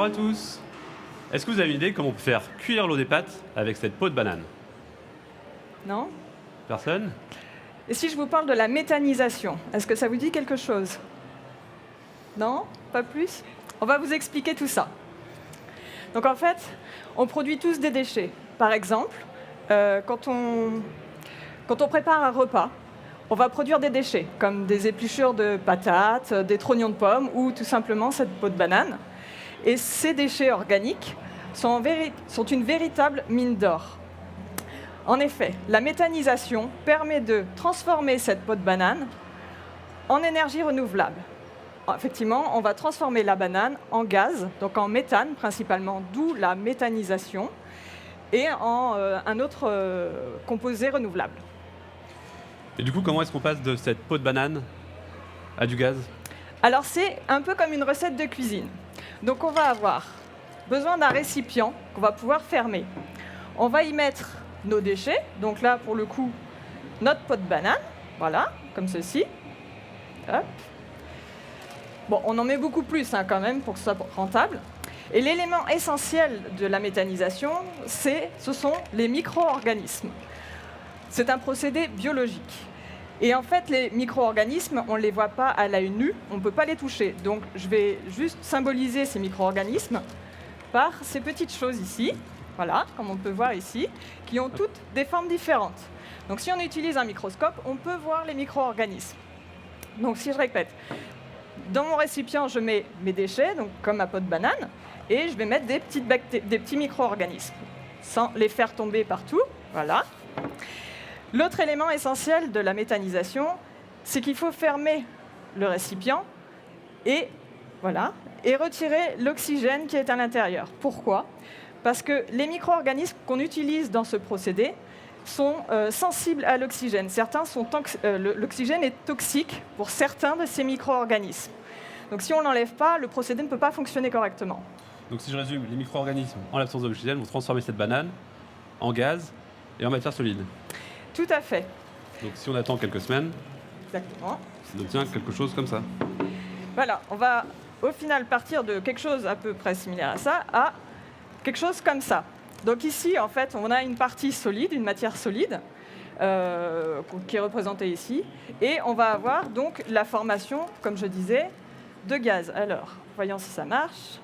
Bonjour à tous. Est-ce que vous avez une idée comment on peut faire cuire l'eau des pâtes avec cette peau de banane? Non? Personne? Et si je vous parle de la méthanisation, est-ce que ça vous dit quelque chose? Non? Pas plus? On va vous expliquer tout ça. Donc en fait, on produit tous des déchets. Par exemple, quand on prépare un repas, on va produire des déchets, comme des épluchures de patates, des trognons de pommes ou tout simplement cette peau de banane. Et ces déchets organiques sont une véritable mine d'or. En effet, la méthanisation permet de transformer cette peau de banane en énergie renouvelable. Effectivement, on va transformer la banane en gaz, donc en méthane principalement, d'où la méthanisation, et en un autre composé renouvelable. Et du coup, comment est-ce qu'on passe de cette peau de banane à du gaz? Alors c'est un peu comme une recette de cuisine. Donc on va avoir besoin d'un récipient qu'on va pouvoir fermer. On va y mettre nos déchets, donc là pour le coup, notre peau de banane, voilà, comme ceci. Hop. Bon, on en met beaucoup plus quand même pour que ce soit rentable. Et l'élément essentiel de la méthanisation, ce sont les micro-organismes. C'est un procédé biologique. Et en fait, les micro-organismes, on ne les voit pas à l'œil nu, on ne peut pas les toucher. Donc je vais juste symboliser ces micro-organismes par ces petites choses ici, voilà, comme on peut voir ici, qui ont toutes des formes différentes. Donc si on utilise un microscope, on peut voir les micro-organismes. Donc si je répète, dans mon récipient, je mets mes déchets, donc comme ma peau de banane, et je vais mettre des petits micro-organismes, sans les faire tomber partout, voilà. L'autre élément essentiel de la méthanisation, c'est qu'il faut fermer le récipient et retirer l'oxygène qui est à l'intérieur. Pourquoi? Parce que les micro-organismes qu'on utilise dans ce procédé sont sensibles à l'oxygène. L'oxygène est toxique pour certains de ces micro-organismes. Donc si on ne l'enlève pas, le procédé ne peut pas fonctionner correctement. Donc si je résume, les micro-organismes, en l'absence d'oxygène, vont transformer cette banane en gaz et en matière solide. Tout à fait. Donc si on attend quelques semaines, Exactement. ça obtient quelque chose comme ça. Voilà, on va au final partir de quelque chose à peu près similaire à ça à quelque chose comme ça. Donc ici, en fait, on a une partie solide, une matière solide, qui est représentée ici, et on va avoir donc la formation, comme je disais, de gaz. Alors, voyons si ça marche.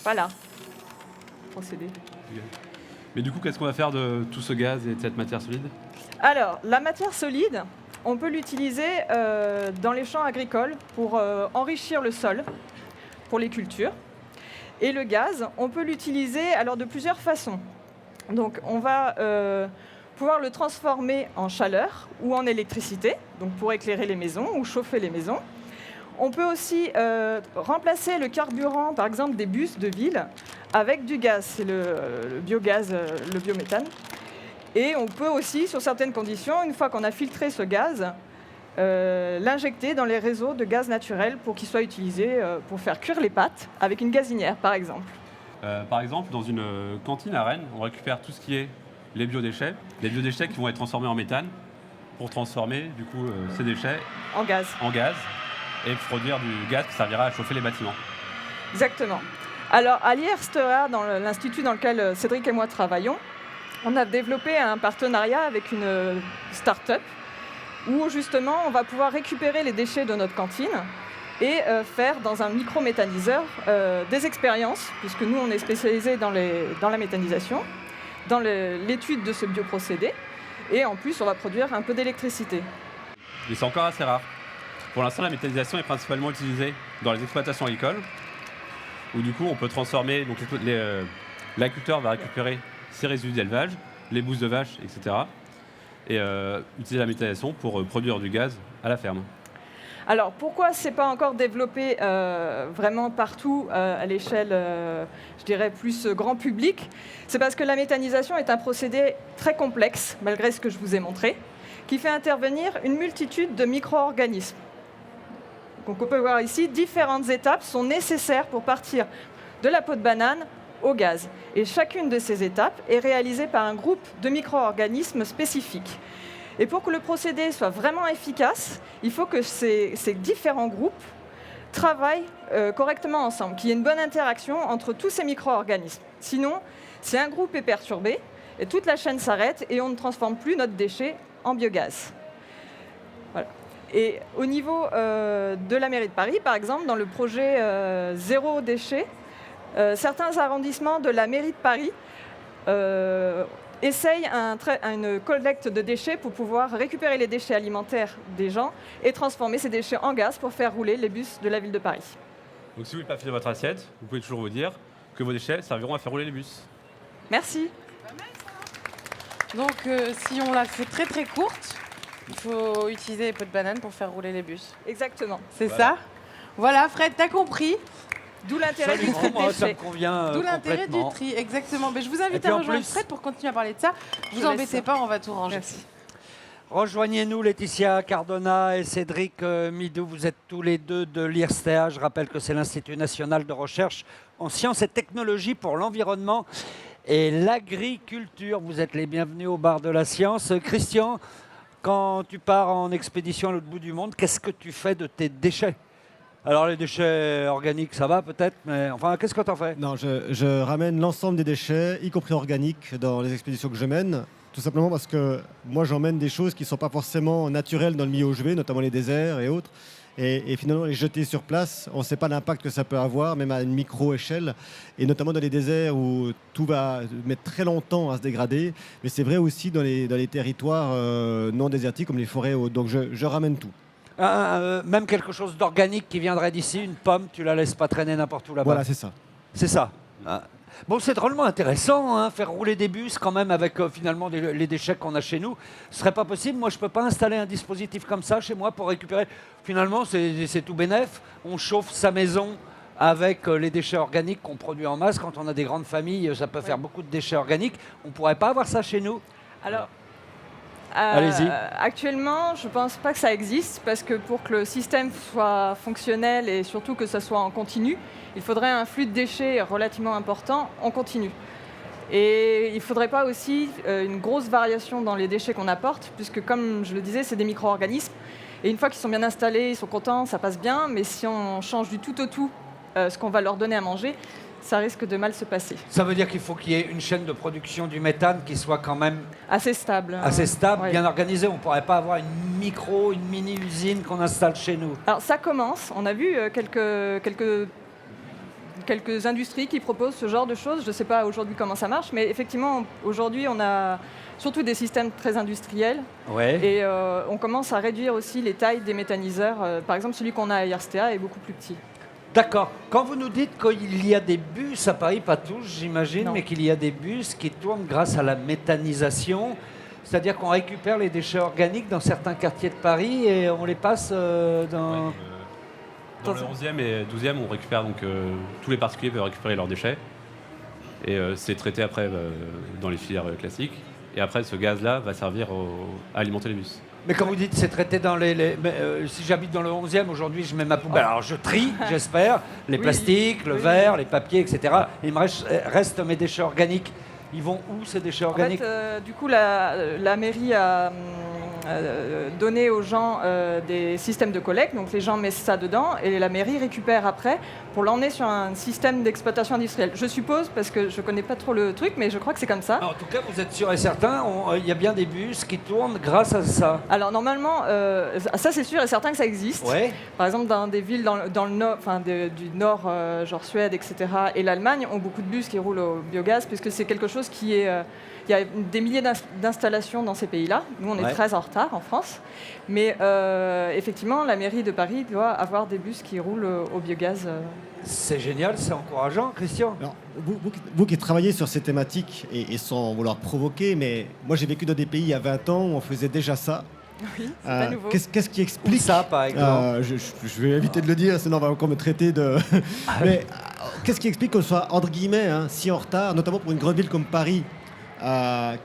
Voilà. Procédé. Mais du coup, qu'est-ce qu'on va faire de tout ce gaz et de cette matière solide? Alors, la matière solide, on peut l'utiliser dans les champs agricoles pour enrichir le sol, pour les cultures. Et le gaz, on peut l'utiliser alors de plusieurs façons. Donc, on va pouvoir le transformer en chaleur ou en électricité, donc pour éclairer les maisons ou chauffer les maisons. On peut aussi remplacer le carburant, par exemple, des bus de ville avec du gaz, c'est le biogaz, le biométhane. Et on peut aussi, sur certaines conditions, une fois qu'on a filtré ce gaz, l'injecter dans les réseaux de gaz naturel pour qu'il soit utilisé pour faire cuire les pâtes avec une gazinière, par exemple. Par exemple, dans une cantine à Rennes, on récupère tout ce qui est les biodéchets qui vont être transformés en méthane pour transformer du coup ces déchets En gaz. en gaz et produire du gaz qui servira à chauffer les bâtiments. Exactement. Alors, à l'IRSTEA, dans l'institut dans lequel Cédric et moi travaillons, on a développé un partenariat avec une start-up où justement on va pouvoir récupérer les déchets de notre cantine et faire dans un micro-méthaniseur des expériences, puisque nous on est spécialisés dans la méthanisation, dans l'étude de ce bioprocédé, et en plus on va produire un peu d'électricité. Mais c'est encore assez rare. Pour l'instant, la méthanisation est principalement utilisée dans les exploitations agricoles, où du coup on peut transformer, donc l'agriculteur va récupérer ses résidus d'élevage, les bousses de vaches, etc. et utiliser la méthanisation pour produire du gaz à la ferme. Alors pourquoi ce n'est pas encore développé vraiment partout à l'échelle, je dirais, plus grand public? C'est parce que la méthanisation est un procédé très complexe, malgré ce que je vous ai montré, qui fait intervenir une multitude de micro-organismes. Donc on peut voir ici, différentes étapes sont nécessaires pour partir de la peau de banane au gaz. Et chacune de ces étapes est réalisée par un groupe de micro-organismes spécifiques. Et pour que le procédé soit vraiment efficace, il faut que ces différents groupes travaillent correctement ensemble, qu'il y ait une bonne interaction entre tous ces micro-organismes. Sinon, si un groupe est perturbé, et toute la chaîne s'arrête et on ne transforme plus notre déchet en biogaz. Voilà. Et au niveau de la mairie de Paris, par exemple, dans le projet zéro déchet, certains arrondissements de la mairie de Paris essayent une collecte de déchets pour pouvoir récupérer les déchets alimentaires des gens et transformer ces déchets en gaz pour faire rouler les bus de la ville de Paris. Donc si vous ne voulez pas finir votre assiette, vous pouvez toujours vous dire que vos déchets serviront à faire rouler les bus. Merci. Donc, si on la fait très très courte, il faut utiliser les pots de banane pour faire rouler les bus. Exactement. C'est ça? Voilà, Fred, t'as compris. D'où l'intérêt du tri de Moi, ça me déchets. convient D'où l'intérêt du complètement. tri, exactement. Mais je vous Et invite puis à en rejoindre plus- Fred pour continuer à parler de ça. Je Vous laisse embêtez ça. pas, on va tout ranger. Merci. Rejoignez-nous Laetitia Cardona et Cédric Midou. Vous êtes tous les deux de l'IRSTEA. Je rappelle que c'est l'Institut national de recherche en sciences et technologies pour l'environnement et l'agriculture. Vous êtes les bienvenus au bar de la science. Christian, quand tu pars en expédition à l'autre bout du monde, qu'est-ce que tu fais de tes déchets? Alors les déchets organiques, ça va peut-être, mais enfin, qu'est-ce que tu en fais? Non, je ramène l'ensemble des déchets, y compris organiques, dans les expéditions que je mène. Tout simplement parce que moi, j'emmène des choses qui ne sont pas forcément naturelles dans le milieu où je vais, notamment les déserts et autres. Et finalement, les jeter sur place, on ne sait pas l'impact que ça peut avoir, même à une micro-échelle. Et notamment dans les déserts où tout va mettre très longtemps à se dégrader. Mais c'est vrai aussi dans les territoires non désertiques, comme les forêts. Donc je ramène tout. Même quelque chose d'organique qui viendrait d'ici, une pomme, tu la laisses pas traîner n'importe où là-bas. Voilà, c'est ça. C'est ça. Ah. Bon, c'est drôlement intéressant, hein, faire rouler des bus quand même avec finalement les déchets qu'on a chez nous. Ce serait pas possible. Moi, je peux pas installer un dispositif comme ça chez moi pour récupérer. Finalement, c'est tout bénef. On chauffe sa maison avec les déchets organiques qu'on produit en masse. Quand on a des grandes familles, ça peut faire beaucoup de déchets organiques. On pourrait pas avoir ça chez nous. Alors, Allez-y. actuellement, je ne pense pas que ça existe parce que pour que le système soit fonctionnel et surtout que ça soit en continu, il faudrait un flux de déchets relativement important en continu. Et il ne faudrait pas aussi une grosse variation dans les déchets qu'on apporte, puisque comme je le disais, c'est des micro-organismes. Et une fois qu'ils sont bien installés, ils sont contents, ça passe bien, mais si on change du tout au tout ce qu'on va leur donner à manger, ça risque de mal se passer. Ça veut dire qu'il faut qu'il y ait une chaîne de production du méthane qui soit quand même Assez stable. assez stable, Oui. bien organisée. On ne pourrait pas avoir une mini-usine qu'on installe chez nous. Alors ça commence, on a vu quelques industries qui proposent ce genre de choses. Je ne sais pas aujourd'hui comment ça marche, mais effectivement, aujourd'hui, on a surtout des systèmes très industriels Ouais. et on commence à réduire aussi les tailles des méthaniseurs. Par exemple, celui qu'on a à IRSTEA est beaucoup plus petit. D'accord. Quand vous nous dites qu'il y a des bus à Paris, pas tous j'imagine, Non. mais qu'il y a des bus qui tournent grâce à la méthanisation, c'est-à-dire qu'on récupère les déchets organiques dans certains quartiers de Paris et on les passe dans... Ouais, dans le 11e et 12e, on récupère donc tous les particuliers peuvent récupérer leurs déchets et c'est traité après dans les filières classiques. Et après, ce gaz-là va servir à alimenter les bus. Mais quand vous dites c'est traité dans si j'habite dans le 11e, aujourd'hui je mets ma poubelle. Alors je trie, j'espère, les Oui. plastiques, le Oui. verre, les papiers, etc. Il me reste mes déchets organiques. Ils vont où ces déchets En organiques? fait, du coup, la mairie a donné aux gens des systèmes de collecte. Donc les gens mettent ça dedans et la mairie récupère après pour l'emmener sur un système d'exploitation industrielle. Je suppose, parce que je ne connais pas trop le truc, mais je crois que c'est comme ça. En tout cas, vous êtes sûr et certain, il y a bien des bus qui tournent grâce à ça. Alors normalement, ça c'est sûr et certain que ça existe. Ouais. Par exemple, dans des villes dans le nord, du nord, genre Suède, etc., et l'Allemagne ont beaucoup de bus qui roulent au biogaz, puisque c'est quelque chose qui est... il y a des milliers d'installations dans ces pays-là. Nous, on est Ouais. très en retard en France. Mais effectivement, la mairie de Paris doit avoir des bus qui roulent au biogaz. C'est génial, c'est encourageant, Christian. Alors, vous qui travaillez sur ces thématiques, et sans vouloir provoquer, mais moi j'ai vécu dans des pays il y a 20 ans où on faisait déjà ça. Oui, c'est pas nouveau. Qu'est-ce qui Où explique ça, par exemple? Je vais éviter de le dire, sinon on va encore me traiter de... Mais qu'est-ce qui explique qu'on soit, entre guillemets, si en retard, notamment pour une grande ville comme Paris, qui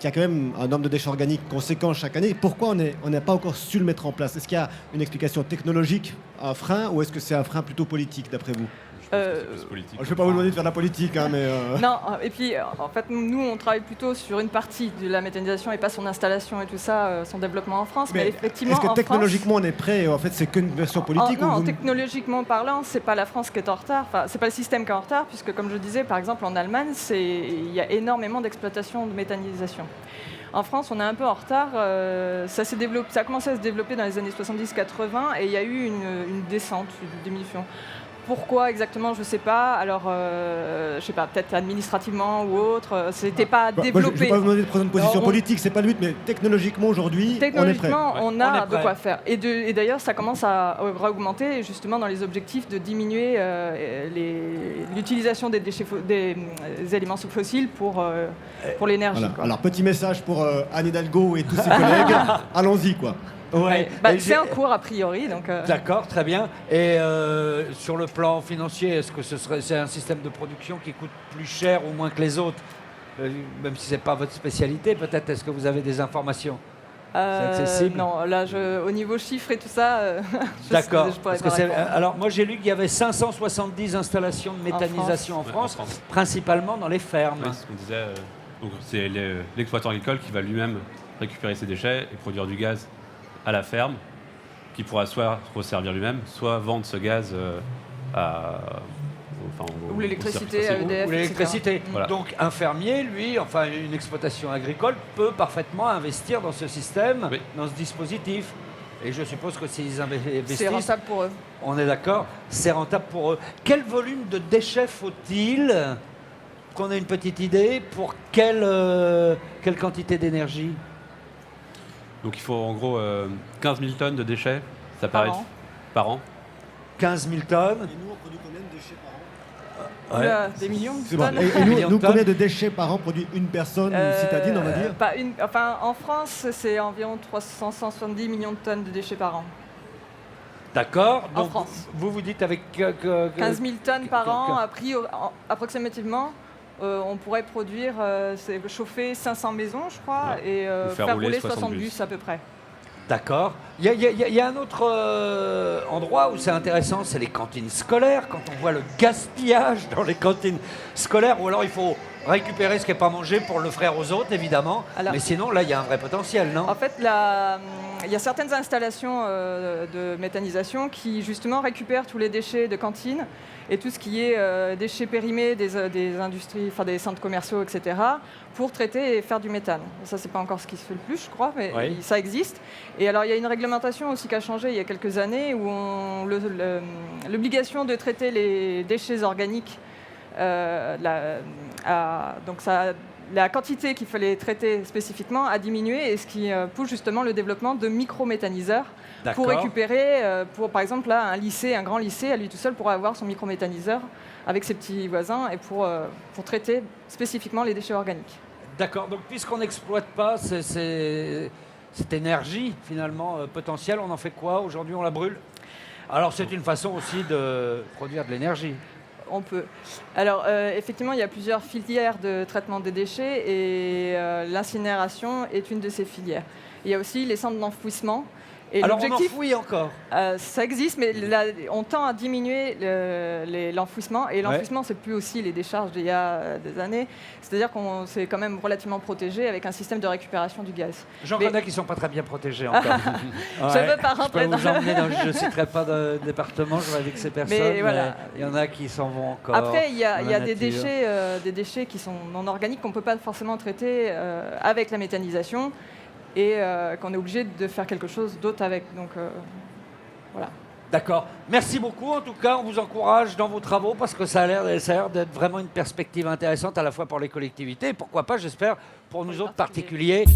a quand même un nombre de déchets organiques conséquent chaque année? Pourquoi on n'a pas encore su le mettre en place? Est-ce qu'il y a une explication technologique, un frein, ou est-ce que c'est un frein plutôt politique, d'après vous? Je pense que c'est plus politique. Je ne vais pas vous demander de faire de la politique, hein, mais... Non, et puis en fait, nous, on travaille plutôt sur une partie de la méthanisation et pas son installation et tout ça, son développement en France. Mais effectivement, est-ce que en technologiquement on est prêt? En fait, c'est qu'une version politique Non, ou vous- technologiquement parlant, c'est pas la France qui est en retard. Enfin, c'est pas le système qui est en retard, puisque comme je disais, par exemple, en Allemagne, il y a énormément d'exploitation de méthanisation. En France, on est un peu en retard. Ça a commencé à se développer dans les années 70-80 et il y a eu une descente, une diminution. Pourquoi exactement, je ne sais pas. Alors, je sais pas, peut-être administrativement ou autre. C'était pas Moi, je ne développé. vais pas vous demander de prendre une position Non, politique, c'est pas le but, mais technologiquement aujourd'hui, on est prêt. Technologiquement, on on a est de prêt. quoi faire. Et d'ailleurs, ça commence à augmenter justement dans les objectifs de diminuer l'utilisation des éléments fossiles pour l'énergie. Voilà. quoi. Alors, petit message pour Anne Hidalgo et tous ses collègues, allons-y, quoi. Ouais. Bah, Et c'est j'ai- en cours a priori. Donc, D'accord, très bien. Et sur le plan financier, est-ce que c'est un système de production qui coûte plus cher ou moins que les autres? Même si ce n'est pas votre spécialité, peut-être, est-ce que vous avez des informations? accessible? Non, là, au niveau chiffres et tout ça, D'accord. je pourrais Parce que pas répondre. alors, moi, j'ai lu qu'il y avait 570 installations de méthanisation en Ouais, France, en France. principalement dans les fermes. Oui, c'est ce qu'on disait. Donc c'est l'exploitant agricole qui va lui-même récupérer ses déchets et produire du gaz à la ferme, qui pourra soit resservir lui-même, soit vendre ce gaz Ou l'électricité, au circuit fossile. EDF, Ou l'électricité. etc. Voilà. Donc un fermier, lui, enfin une exploitation agricole, peut parfaitement investir dans ce système, Oui. dans ce dispositif. Et je suppose que s'ils C'est investissent, rentable pour eux. on est d'accord, c'est rentable pour eux. Quel volume de déchets faut-il, qu'on ait une petite idée, pour quelle quantité d'énergie? Donc il faut en gros 15 000 tonnes de déchets, ça Par paraît an. par an. 15 000 tonnes. Et nous, on produit combien de déchets par an? Oula, des millions de C'est bon. tonnes. Et Millions de nous, tonnes. combien de déchets par an produit une personne citadine, on va dire? Enfin, en France, c'est environ 370 millions de tonnes de déchets par an. D'accord. En Donc France. vous dites avec 15 000 tonnes par an, que- approximativement. On pourrait produire, chauffer 500 maisons, je crois, Ouais. et Ou faire rouler 60 bus à peu près. D'accord. Il y a un autre endroit où c'est intéressant, c'est les cantines scolaires. Quand on voit le gaspillage dans les cantines scolaires, ou alors il faut récupérer ce qui n'est pas mangé pour le offrir aux autres, évidemment. Alors- Mais sinon, là, il y a un vrai potentiel, non? En fait, il y a certaines installations de méthanisation qui justement récupèrent tous les déchets de cantine et tout ce qui est déchets périmés des industries, enfin des centres commerciaux, etc., pour traiter et faire du méthane. Ça, c'est pas encore ce qui se fait le plus, je crois, mais Oui. ça existe. Et alors, il y a une réglementation aussi qui a changé il y a quelques années où l'obligation de traiter les déchets organiques, donc la quantité qu'il fallait traiter spécifiquement a diminué, et ce qui pousse justement le développement de microméthaniseurs pour D'accord. récupérer, par exemple là, un grand lycée, à lui tout seul pourrait avoir son microméthaniseur avec ses petits voisins et pour traiter spécifiquement les déchets organiques. D'accord. Donc, puisqu'on n'exploite pas cette énergie, finalement, potentielle, on en fait quoi? Aujourd'hui, on la brûle? Alors, c'est une façon aussi de produire de l'énergie. On peut. Alors, effectivement, il y a plusieurs filières de traitement des déchets et l'incinération est une de ces filières. Il y a aussi les centres d'enfouissement. Et Alors, on l'objectif, enfouit encore. ça existe, mais là, on tend à diminuer l'enfouissement. Et l'enfouissement, c'est plus aussi les décharges d'il y a des années. C'est-à-dire qu'on s'est quand même relativement protégé avec un système de récupération du gaz. J'en Mais- connais qui ne sont pas très bien protégés encore. Je veux pas rentrer je peux dans vous emmener je ne citerai pas de département, je vais avec ces personnes, mais voilà. il y en a qui s'en vont encore. Après, il y a dans la des nature. déchets qui sont non organiques qu'on ne peut pas forcément traiter avec la méthanisation et qu'on est obligé de faire quelque chose d'autre avec. Donc, voilà. D'accord. Merci beaucoup. En tout cas, on vous encourage dans vos travaux parce que ça a l'air d'être vraiment une perspective intéressante à la fois pour les collectivités et pourquoi pas, j'espère, pour nous autres particuliers.